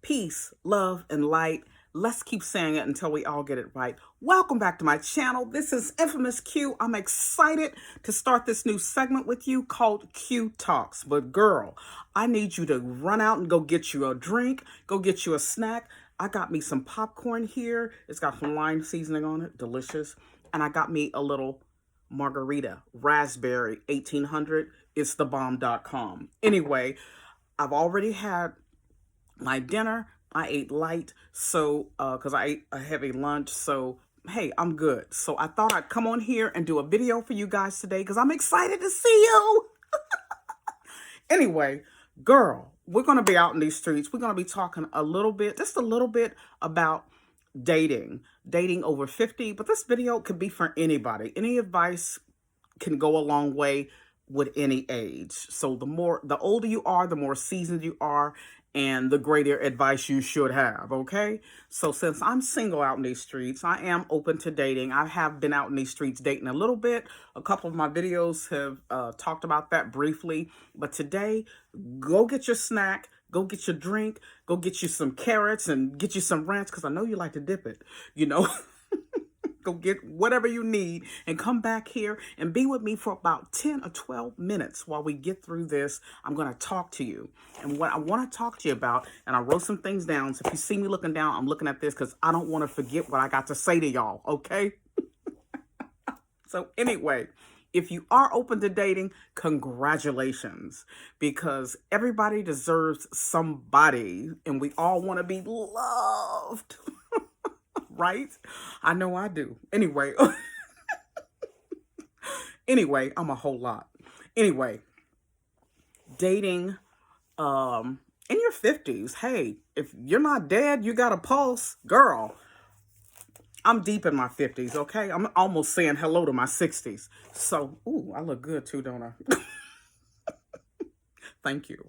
peace, love, and light. Let's keep saying it until we all get it right. Welcome back to my channel. This is Infamous Q. I'm excited to start this new segment with you called Q Talks. But girl, I need you to run out and go get you a drink, go get you a snack. I got me some popcorn here. It's got some lime seasoning on it, delicious. And I got me a little margarita, raspberry 1800. It's thebomb.com. Anyway, I've already had my dinner. I ate light, so because I ate a heavy lunch, so hey, I'm good. So I thought I'd come on here and do a video for you guys today because I'm excited to see you. Anyway, girl, we're going to be out in these streets. We're going to be talking a little bit, just a little bit about dating over 50. But this video could be for anybody. Any advice can go a long way with any age. So the older you are, the more seasoned you are, and the greater advice you should have, okay? So since I'm single out in these streets, I am open to dating. I have been out in these streets dating a little bit. A couple of my videos have talked about that briefly. But today, go get your snack, go get your drink, go get you some carrots and get you some ranch, because I know you like to dip it, you know? Go get whatever you need and come back here and be with me for about 10 or 12 minutes while we get through this. I'm going to talk to you. And what I want to talk to you about, and I wrote some things down. So if you see me looking down, I'm looking at this because I don't want to forget what I got to say to y'all, okay? So anyway, if you are open to dating, congratulations, because everybody deserves somebody and we all want to be loved. Right? I know I do. Anyway. I'm a whole lot. Anyway, dating in your 50s. Hey, if you're not dead, you got a pulse. Girl, I'm deep in my 50s, okay? I'm almost saying hello to my 60s. So, ooh, I look good too, don't I? Thank you.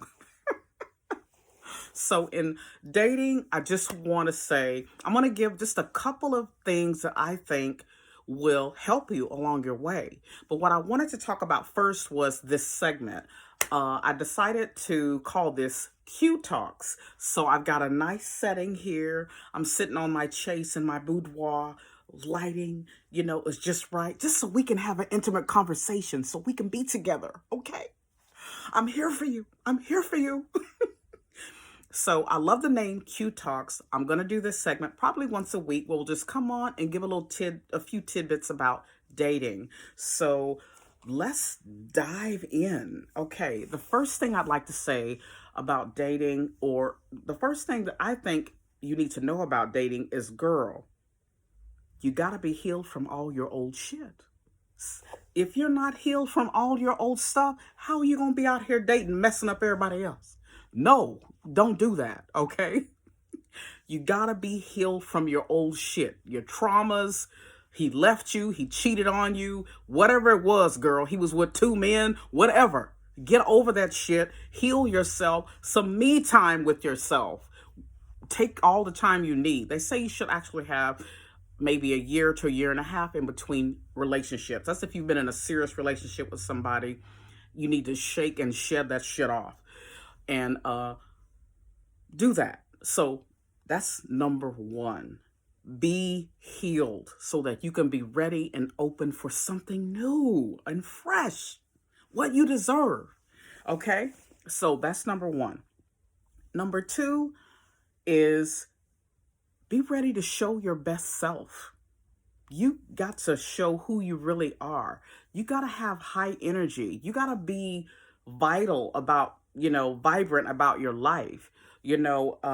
So in dating, I just want to say, I'm going to give just a couple of things that I think will help you along your way. But what I wanted to talk about first was this segment. I decided to call this Q Talks. So I've got a nice setting here. I'm sitting on my chaise in my boudoir. Lighting, you know, is just right. Just so we can have an intimate conversation, so we can be together, okay? I'm here for you. I'm here for you. So I love the name Q Talks. I'm going to do this segment probably once a week. We'll just come on and give a few tidbits about dating. So let's dive in. Okay, the first thing I'd like to say about dating, or the first thing that I think you need to know about dating is, girl, you got to be healed from all your old shit. If you're not healed from all your old stuff, how are you going to be out here dating, messing up everybody else? No, don't do that, okay? You gotta be healed from your old shit, your traumas. He left you, he cheated on you, whatever it was, girl. He was with two men, whatever. Get over that shit, heal yourself, some me time with yourself. Take all the time you need. They say you should actually have maybe a year to a year and a half in between relationships. That's if you've been in a serious relationship with somebody. You need to shake and shed that shit off. And do that. So that's number one. Be healed so that you can be ready and open for something new and fresh. What you deserve. Okay? So that's number one. Number two is be ready to show your best self. You got to show who you really are. You got to have high energy. You got to be vital about, vibrant about your life. You got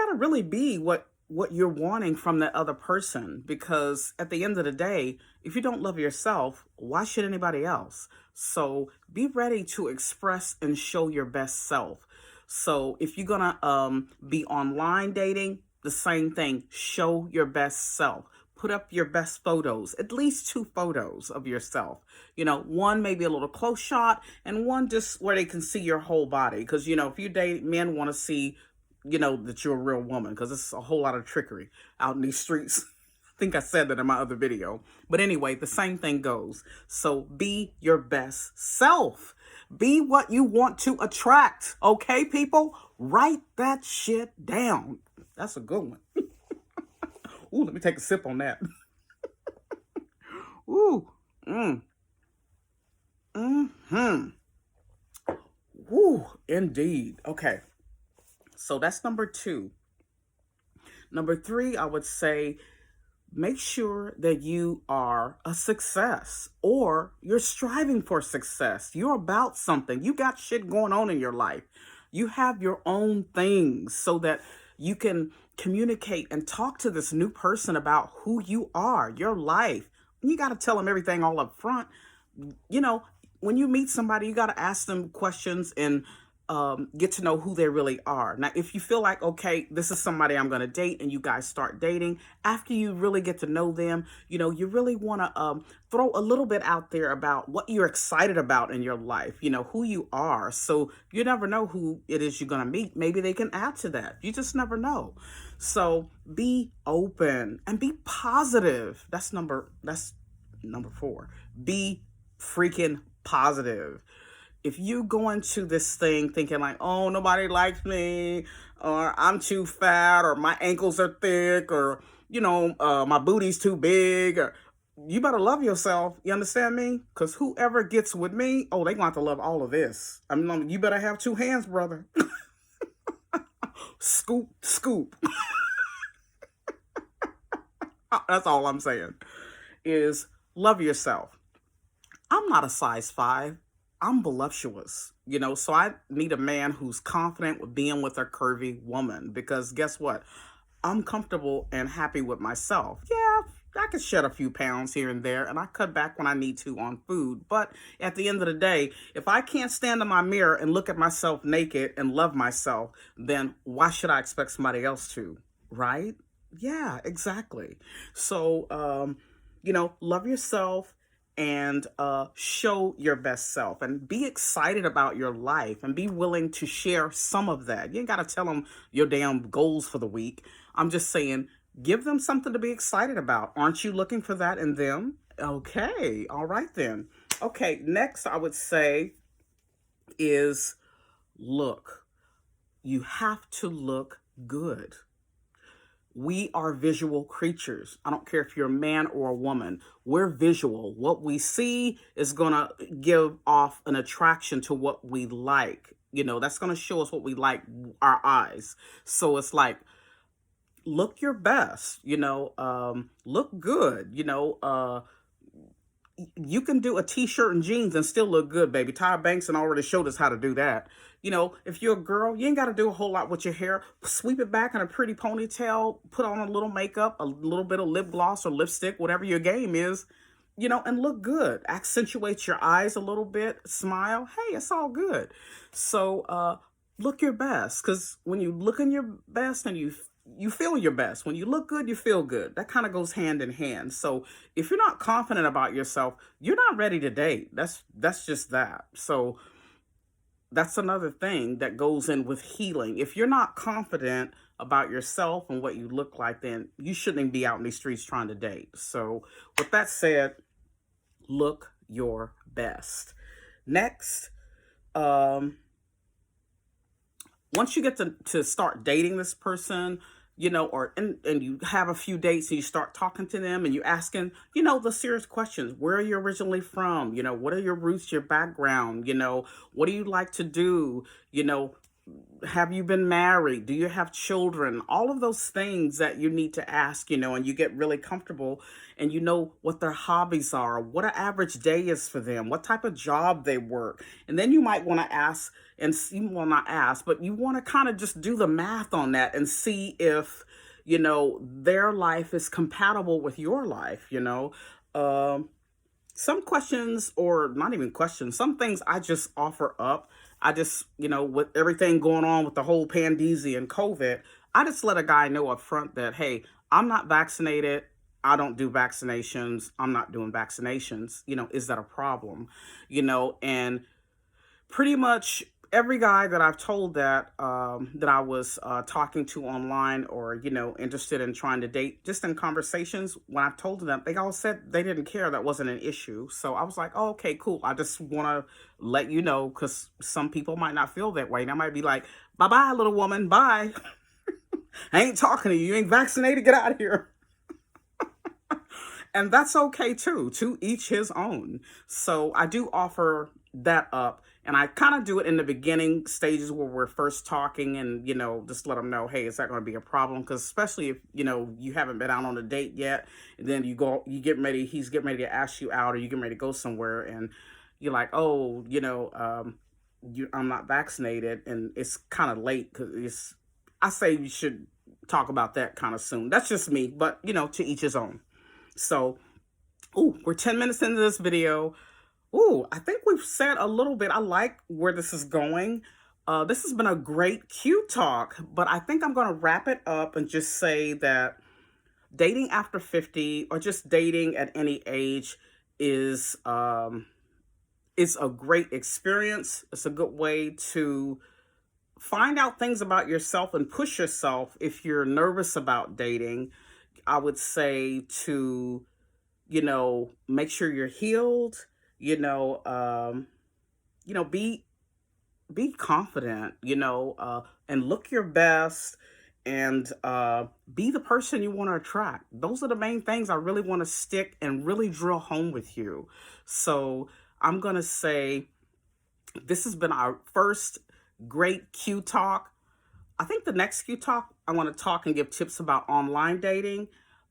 to really be what you're wanting from that other person, because at the end of the day, if you don't love yourself, why should anybody else? So be ready to express and show your best self. So if you're gonna be online dating, the same thing, show your best self. Put up your best photos, at least 2 photos of yourself. One maybe a little close shot and one just where they can see your whole body. Because, if you date, men want to see, that you're a real woman, because it's a whole lot of trickery out in these streets. I think I said that in my other video. But anyway, the same thing goes. So be your best self. Be what you want to attract. Okay, people? Write that shit down. That's a good one. Ooh, let me take a sip on that. Ooh. Mm. Hmm. Ooh, indeed. Okay. So that's number 2. Number 3, I would say make sure that you are a success or you're striving for success. You're about something. You got shit going on in your life. You have your own things so that you can communicate and talk to this new person about who you are, your life. You got to tell them everything all up front. You know, when you meet somebody, you got to ask them questions and get to know who they really are. Now, if you feel like, okay, this is somebody I'm going to date, and you guys start dating, after you really get to know them, you know, you really want to throw a little bit out there about what you're excited about in your life, you know, who you are. So you never know who it is you're going to meet. Maybe they can add to that. You just never know. So be open and be positive. That's number 4. Be freaking positive. If you go into this thing thinking like, oh, nobody likes me, or I'm too fat, or my ankles are thick, or, you know, my booty's too big, or, you better love yourself. You understand me? Because whoever gets with me, oh, they going to have to love all of this. I mean, you better have 2 hands, brother. Scoop, scoop. That's all I'm saying is love yourself. I'm not a size 5. I'm voluptuous, you know, so I need a man who's confident with being with a curvy woman because guess what? I'm comfortable and happy with myself. Yeah, I could shed a few pounds here and there and I cut back when I need to on food. But at the end of the day, if I can't stand in my mirror and look at myself naked and love myself, then why should I expect somebody else to? Right? Yeah, exactly. So, you know, love yourself and show your best self and be excited about your life and be willing to share some of that. You ain't got to tell them your damn goals for the week. I'm just saying, give them something to be excited about. Aren't you looking for that in them? Okay. All right, then. Okay. Next, I would say is look. You have to look good. We are visual creatures. I don't care if you're a man or a woman. We're visual. What we see is going to give off an attraction to what we like. You know, that's going to show us what we like, our eyes. So it's like, look your best, you know, look good, you know, you can do a t-shirt and jeans and still look good, baby. Tyra Banks and already showed us how to do that. You know, if you're a girl, you ain't got to do a whole lot with your hair. Sweep it back in a pretty ponytail, put on a little makeup, a little bit of lip gloss or lipstick, whatever your game is, you know, and look good. Accentuate your eyes a little bit, smile. Hey, it's all good. So look your best, because when you look in your best and you feel your best. When you look good, you feel good. That kind of goes hand in hand. So if you're not confident about yourself, you're not ready to date. That's just that. So that's another thing that goes in with healing. If you're not confident about yourself and what you look like, then you shouldn't be out in these streets trying to date. So with that said, look your best. Next, once you get to start dating this person, you know, or and you have a few dates and you start talking to them and you asking, you know, the serious questions. Where are you originally from? You know, what are your roots, your background? You know, what do you like to do? You know, have you been married? Do you have children? All of those things that you need to ask, you know, and you get really comfortable and you know what their hobbies are, what an average day is for them, what type of job they work. And then you might want to ask and see, well, not ask, but you want to kind of just do the math on that and see if, you know, their life is compatible with your life, you know. Some questions, or not even questions, some things I just offer up. I just, you know, with everything going on with the whole pandemia and COVID, I just let a guy know up front that, hey, I'm not vaccinated. I don't do vaccinations. I'm not doing vaccinations. You know, is that a problem? You know, and pretty much every guy that I've told that that I was talking to online, or interested in trying to date, just in conversations, when I've told them, they all said they didn't care, that wasn't an issue. So I was like, oh, okay, cool. I just want to let you know, because some people might not feel that way, and I might be like, bye bye, little woman, bye. I ain't talking to you. You ain't vaccinated. Get out of here. And that's okay too, to each his own. So I do offer that up, and I kind of do it in the beginning stages where we're first talking, and just let them know, hey, is that going to be a problem? Because especially if you haven't been out on a date yet, and then you get ready, he's getting ready to ask you out, or you get ready to go somewhere, and you're like, oh, I'm not vaccinated, and it's kind of late, because I say you should talk about that kind of soon. That's just me, but to each his own. So, ooh, we're 10 minutes into this video. Ooh, I think we've said a little bit. I like where this is going. This has been a great Q talk, but I think I'm going to wrap it up and just say that dating after 50, or just dating at any age, is a great experience. It's a good way to find out things about yourself and push yourself if you're nervous about dating. I would say to, make sure you're healed, be confident, and look your best, and be the person you want to attract. Those are the main things I really want to stick and really drill home with you. So I'm going to say this has been our first great Q talk. I think the next Q talk, I want to talk and give tips about online dating.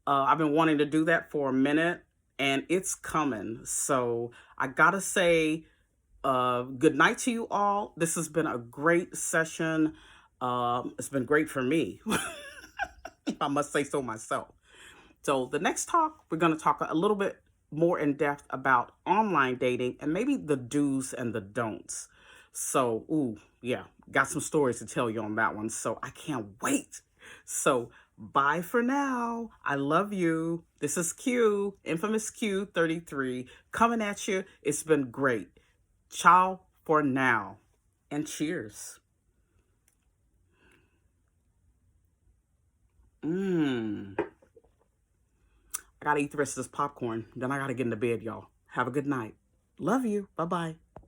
I've been wanting to do that for a minute, and it's coming. So I gotta say, good night to you all. This has been a great session. It's been great for me, if I must say so myself. So the next talk, we're going to talk a little bit more in depth about online dating, and maybe the do's and the don'ts. So, ooh, yeah, got some stories to tell you on that one. So I can't wait. So bye for now. I love you. This is Q, infamous Q33, coming at you. It's been great. Ciao for now, and cheers. I gotta eat the rest of this popcorn. Then I gotta get into bed, y'all. Have a good night. Love you. Bye-bye.